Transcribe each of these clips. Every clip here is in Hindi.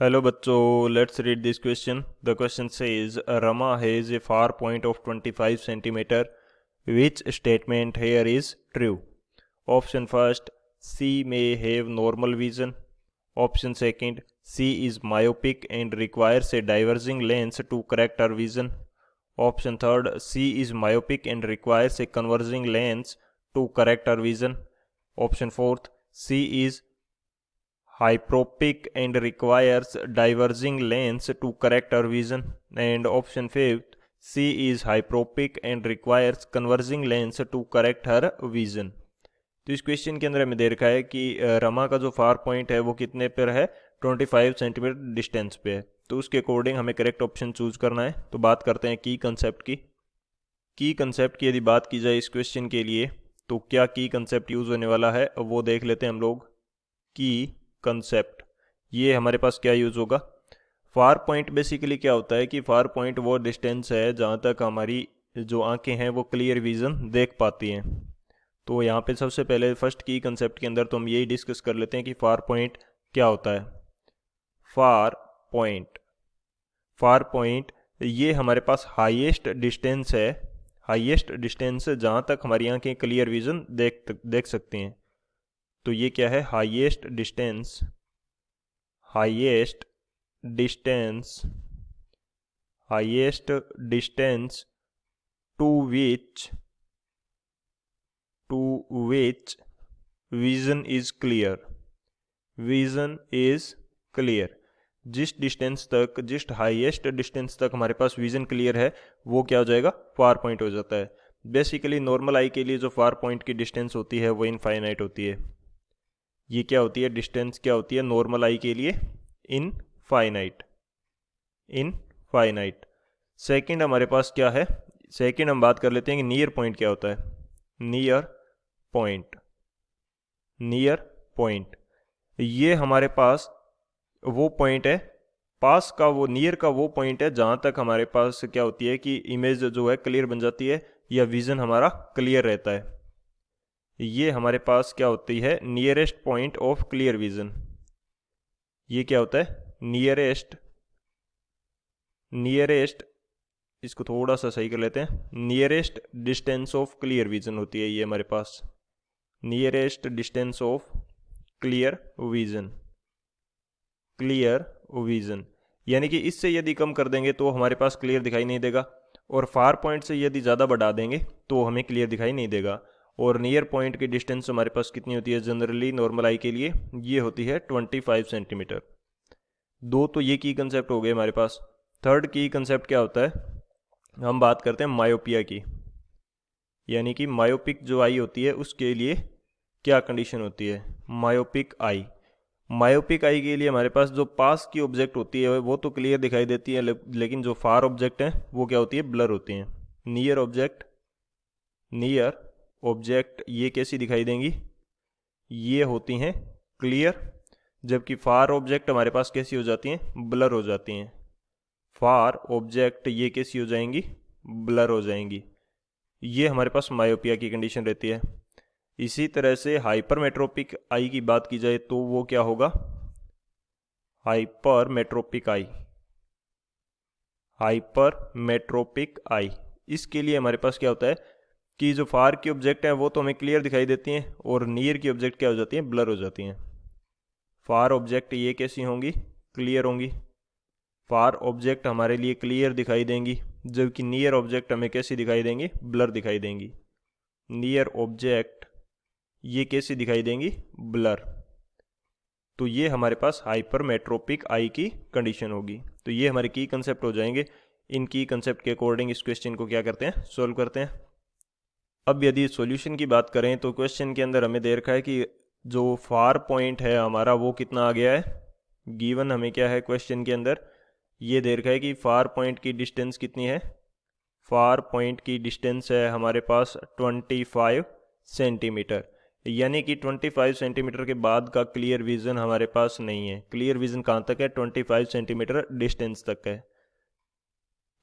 Hello बच्चों, let's read this question. The question says Rama has a far point of 25 centimeter. Which statement here is true? Option first, C may have normal vision. Option second, C is myopic and requires a diverging lens to correct her vision. Option third, C is myopic and requires a converging lens to correct her vision. Option fourth, C is hyperopic and requires diverging lens to correct our vision. And option fifth, C is hyperopic and requires converging lens to correct her vision. तो इस क्वेश्चन के अंदर हमें दे रखा है कि रमा का जो फार पॉइंट है वो कितने पर है, 25 सेंटीमीटर डिस्टेंस पे है। तो उसके अकॉर्डिंग हमें करेक्ट ऑप्शन चूज करना है। तो बात करते हैं की कंसेप्ट की यदि बात की जाए इस क्वेश्चन के लिए तो क्या की कंसेप्ट यूज होने वाला है वो देख लेते हैं हम लोग। की कंसेप्ट ये हमारे पास क्या यूज़ होगा। फार पॉइंट बेसिकली क्या होता है कि फार पॉइंट वो डिस्टेंस है जहाँ तक हमारी जो आंखें हैं वो क्लियर विजन देख पाती हैं। तो यहाँ पे सबसे पहले फर्स्ट की कंसेप्ट के अंदर तो हम यही डिस्कस कर लेते हैं कि फार पॉइंट क्या होता है। फार पॉइंट ये हमारे पास हाईएस्ट डिस्टेंस है, हाईएस्ट डिस्टेंस जहाँ तक हमारी आंखें क्लियर विजन देख सकती हैं। तो ये क्या है, highest distance to which vision is clear. जिस हाईएस्ट डिस्टेंस तक हमारे पास विजन क्लियर है वो क्या हो जाएगा, फार पॉइंट हो जाता है। बेसिकली नॉर्मल आई के लिए जो फार पॉइंट की डिस्टेंस होती है वो इनफाइनाइट होती है। ये क्या होती है, डिस्टेंस क्या होती है नॉर्मल आई के लिए, इनफाइनाइट। सेकंड हमारे पास क्या है, सेकंड हम बात कर लेते हैं कि नियर पॉइंट क्या होता है। नियर पॉइंट ये हमारे पास वो पॉइंट है, पास का वो नियर का वो पॉइंट है जहाँ तक हमारे पास क्या होती है कि इमेज जो है क्लियर बन जाती है या विजन हमारा क्लियर रहता है। ये हमारे पास क्या होती है, nearest point of clear vision. ये क्या होता है, नियरेस्ट, इसको थोड़ा सा सही कर लेते हैं, nearest distance of clear vision होती है ये हमारे पास, nearest distance of clear vision. यानी कि इससे यदि कम कर देंगे तो हमारे पास क्लियर दिखाई नहीं देगा, और फार पॉइंट से यदि ज़्यादा बढ़ा देंगे तो हमें क्लियर दिखाई नहीं देगा। और नियर पॉइंट की डिस्टेंस हमारे पास कितनी होती है जनरली नॉर्मल आई के लिए, ये होती है 25 सेंटीमीटर। दो तो ये की कंसेप्ट हो गए हमारे पास। थर्ड की कंसेप्ट क्या होता है, हम बात करते हैं मायोपिया की। यानी कि मायोपिक जो आई होती है उसके लिए क्या कंडीशन होती है, मायोपिक आई के लिए हमारे पास जो पास की ऑब्जेक्ट होती है वो तो क्लियर दिखाई देती है, लेकिन जो फार ऑब्जेक्ट हैं वो क्या होती है, ब्लर होती हैं। नियर ऑब्जेक्ट ये कैसी दिखाई देंगी, ये होती हैं क्लियर, जबकि फार ऑब्जेक्ट हमारे पास कैसी हो जाती हैं, ब्लर हो जाती हैं। फार ऑब्जेक्ट ये कैसी हो जाएंगी, ब्लर हो जाएंगी। ये हमारे पास मायोपिया की कंडीशन रहती है। इसी तरह से हाइपरमेट्रोपिक आई की बात की जाए तो वो क्या होगा, हाइपरमेट्रोपिक आई। इसके लिए हमारे पास क्या होता है कि जो फार की ऑब्जेक्ट है वो तो हमें क्लियर दिखाई देती हैं और नियर की ऑब्जेक्ट क्या हो जाती हैं, ब्लर हो जाती हैं। फार ऑब्जेक्ट ये कैसी होंगी, क्लियर होंगी, फार ऑब्जेक्ट हमारे लिए क्लियर दिखाई देंगी, जबकि नियर ऑब्जेक्ट हमें कैसी दिखाई देंगी, ब्लर दिखाई देंगी। नियर ऑब्जेक्ट ये कैसी दिखाई देंगी, ब्लर। तो ये हमारे पास हाइपरमेट्रोपिक आई की कंडीशन होगी। तो ये हमारे की कंसेप्ट हो जाएंगे। इन की कंसेप्ट के अकॉर्डिंग इस क्वेश्चन को क्या करते हैं, सोल्व करते हैं। अब यदि सॉल्यूशन की बात करें तो क्वेश्चन के अंदर हमें दे रखा है कि जो फार पॉइंट है हमारा वो कितना आ गया है। गिवन हमें क्या है क्वेश्चन के अंदर, ये दे रखा है कि फार पॉइंट की डिस्टेंस कितनी है। फार पॉइंट की डिस्टेंस है हमारे पास 25 सेंटीमीटर। यानी कि 25 सेंटीमीटर के बाद का क्लियर विजन हमारे पास नहीं है। क्लियर विजन कहाँ तक है, 25 सेंटीमीटर डिस्टेंस तक है।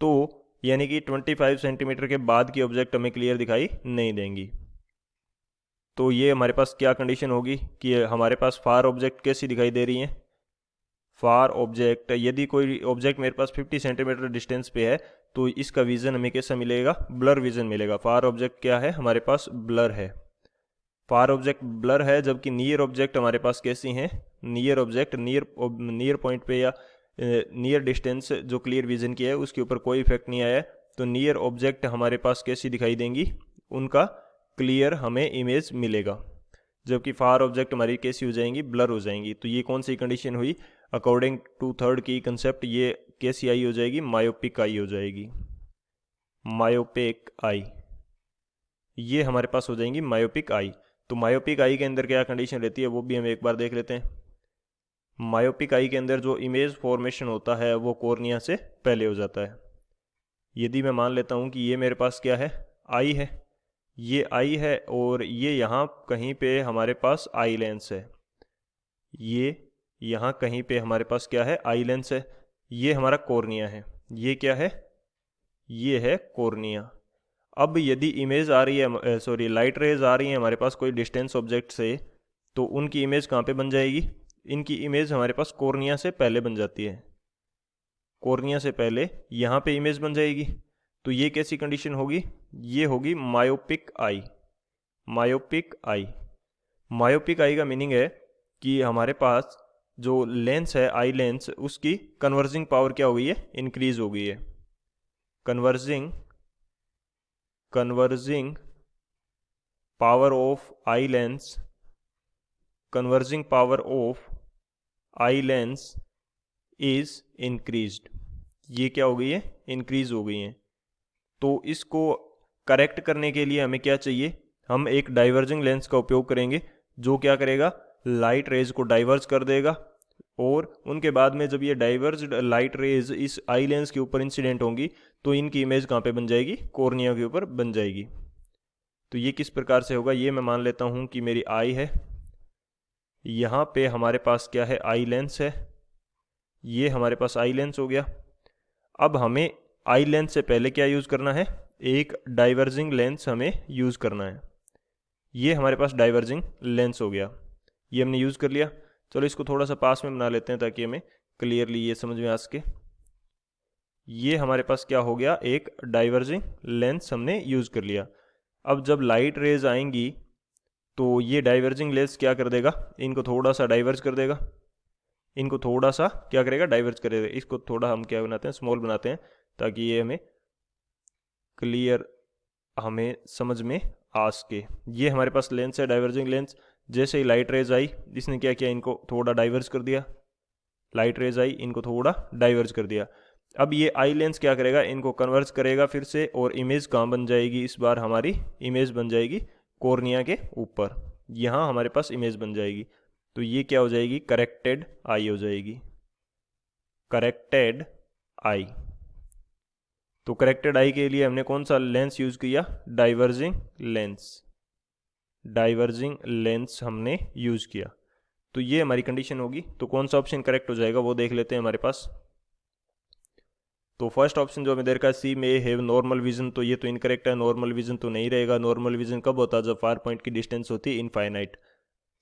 तो यानी कि 25 सेंटीमीटर के बाद की ऑब्जेक्ट हमें क्लियर दिखाई नहीं देंगी। तो ये हमारे पास क्या कंडीशन होगी कि हमारे पास फार ऑब्जेक्ट कैसी दिखाई दे रही है, फार ऑब्जेक्ट, यदि कोई ऑब्जेक्ट मेरे पास 50 सेंटीमीटर डिस्टेंस पे है तो इसका विज़न हमें कैसा मिलेगा, ब्लर विज़न मिलेगा। फार ऑब्जेक्ट क्या है, हमारे पास ब्लर है, फार ऑब्जेक्ट ब्लर है, जबकि नियर ऑब्जेक्ट हमारे पास कैसी हैं, नियर ऑब्जेक्ट नियर पॉइंट पे या नियर डिस्टेंस जो क्लियर विजन की है उसके ऊपर कोई इफेक्ट नहीं आया है, तो नियर ऑब्जेक्ट हमारे पास कैसी दिखाई देंगी, उनका क्लियर हमें इमेज मिलेगा, जबकि फार ऑब्जेक्ट हमारी कैसी हो जाएंगी, ब्लर हो जाएंगी। तो ये कौन सी कंडीशन हुई, अकॉर्डिंग टू थर्ड की कंसेप्ट ये कैसी आई हो जाएगी, मायोपिक आई हो जाएगी, मायोपिक आई, ये हमारे पास हो जाएंगी मायोपिक आई। तो मायोपिक आई के अंदर क्या कंडीशन रहती है वो भी हम एक बार देख लेते हैं। मायोपिक आई के अंदर जो इमेज फॉर्मेशन होता है वो कॉर्निया से पहले हो जाता है। यदि मैं मान लेता हूँ कि ये मेरे पास क्या है, आई है, ये आई है और ये यहाँ कहीं पे हमारे पास आई लेंस है, ये यहाँ कहीं पे हमारे पास क्या है, आई लेंस है, ये हमारा कॉर्निया है, ये क्या है, ये है कॉर्निया। अब यदि इमेज आ रही है, सॉरी लाइट रेज आ रही है हमारे पास कोई डिस्टेंस ऑब्जेक्ट से, तो उनकी इमेज कहाँ पे बन जाएगी, इनकी इमेज हमारे पास कॉर्निया से पहले बन जाती है, कॉर्निया से पहले यहाँ पे इमेज बन जाएगी। तो ये कैसी कंडीशन होगी, ये होगी myopic eye, myopic eye. Myopic eye का मीनिंग है कि हमारे पास जो लेंस है, आई लेंस, उसकी कन्वर्जिंग पावर क्या हो गई है, इंक्रीज हो गई है, converging power of eye lens, converging power of eye lens is increased, ये क्या हो गई है, इंक्रीज हो गई है। तो इसको करेक्ट करने के लिए हमें क्या चाहिए, हम एक डाइवर्जिंग लेंस का उपयोग करेंगे जो क्या करेगा, लाइट रेज को डाइवर्ज कर देगा, और उनके बाद में जब ये डाइवर्ज्ड लाइट रेज इस आई लेंस के ऊपर इंसिडेंट होंगी तो इनकी इमेज कहाँ पे बन जाएगी, कॉर्निया के ऊपर बन जाएगी। तो ये किस प्रकार से होगा, ये मैं मान लेता हूँ कि मेरी आई है, यहाँ पे हमारे पास क्या है, आई लेंस है, ये हमारे पास आई लेंस हो गया। अब हमें आई लेंस से पहले क्या यूज़ करना है, एक डाइवर्जिंग लेंस हमें यूज़ करना है, ये हमारे पास डाइवर्जिंग लेंस हो गया, ये हमने यूज़ कर लिया। चलो इसको थोड़ा सा पास में बना लेते हैं ताकि हमें क्लियरली ये समझ में आ सके। ये हमारे पास क्या हो गया, एक डाइवर्जिंग लेंस हमने यूज़ कर लिया। अब जब लाइट रेज आएंगी तो ये डाइवर्जिंग लेंस क्या कर देगा, इनको थोड़ा सा डाइवर्ज कर देगा, इनको थोड़ा सा क्या करेगा, डाइवर्ज करेगा। इसको थोड़ा हम क्या बनाते हैं, स्मॉल बनाते हैं ताकि ये हमें क्लियर हमें समझ में आ सके। ये हमारे पास लेंस है, डाइवर्जिंग लेंस, जैसे ही लाइट रेज आई इसने क्या किया, इनको थोड़ा डाइवर्ज कर दिया, लाइट रेज आई इनको थोड़ा डाइवर्ज कर दिया। अब ये आई लेंस क्या करेगा, इनको कन्वर्ज करेगा फिर से, और इमेज कहाँ बन जाएगी, इस बार हमारी इमेज बन जाएगी कॉर्निया के ऊपर, यहाँ हमारे पास इमेज बन जाएगी। तो ये क्या हो जाएगी, करेक्टेड आई हो जाएगी, करेक्टेड आई। तो करेक्टेड आई के लिए हमने कौन सा लेंस यूज़ किया, डाइवर्जिंग लेंस, डाइवर्जिंग लेंस हमने यूज़ किया। तो ये हमारी कंडीशन होगी। तो कौन सा ऑप्शन करेक्ट हो जाएगा वो देख लेते हैं हमारे पास। तो फर्स्ट ऑप्शन जो हमें दे रखा है, सी में हैव नॉर्मल विजन, तो ये तो इनकरेक्ट है, नॉर्मल विजन तो नहीं रहेगा। नॉर्मल विजन कब होता है, जब फार पॉइंट की डिस्टेंस होती है इनफाइनाइट।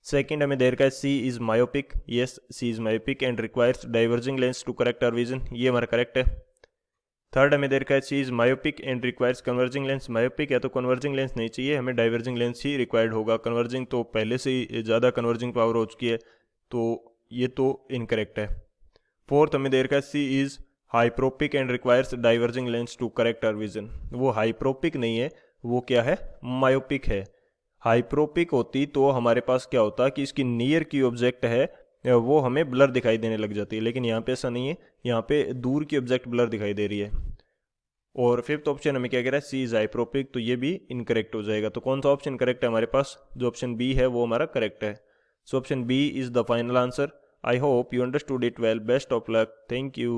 सेकंड हमें दे रखा है she is myopic, yes she is myopic and requires diverging lens to correct our vision, ये हमारा करेक्ट है। थर्ड हमें दे रखा है she is myopic and requires converging lens, myopic है तो कन्वर्जिंग लेंस नहीं चाहिए, हमें डाइवर्जिंग लेंस ही रिक्वायर्ड होगा, कन्वर्जिंग तो पहले से ही ज़्यादा कन्वर्जिंग पावर हो चुकी है, तो ये तो इनकरेक्ट है। फोर्थ हमें दे रखा है she is hyperopic and requires diverging lens to correct our vision, वो हाइप्रोपिक नहीं है, वो क्या है, मायोपिक है। हाइप्रोपिक होती तो हमारे पास क्या होता कि इसकी नियर की ऑब्जेक्ट है वो हमें ब्लर दिखाई देने लग जाती है, लेकिन यहाँ पे ऐसा नहीं है, यहाँ पे दूर की ऑब्जेक्ट ब्लर दिखाई दे रही है। और फिफ्थ ऑप्शन हमें क्या कह रहा है, सी इज हाइप्रोपिक, तो ये भी इनकरेक्ट हो जाएगा। तो कौन सा ऑप्शन करेक्ट है हमारे पास, जो ऑप्शन बी है वो हमारा करेक्ट है। So option B is the final answer. I hope you understood it well. Best of luck. Thank you.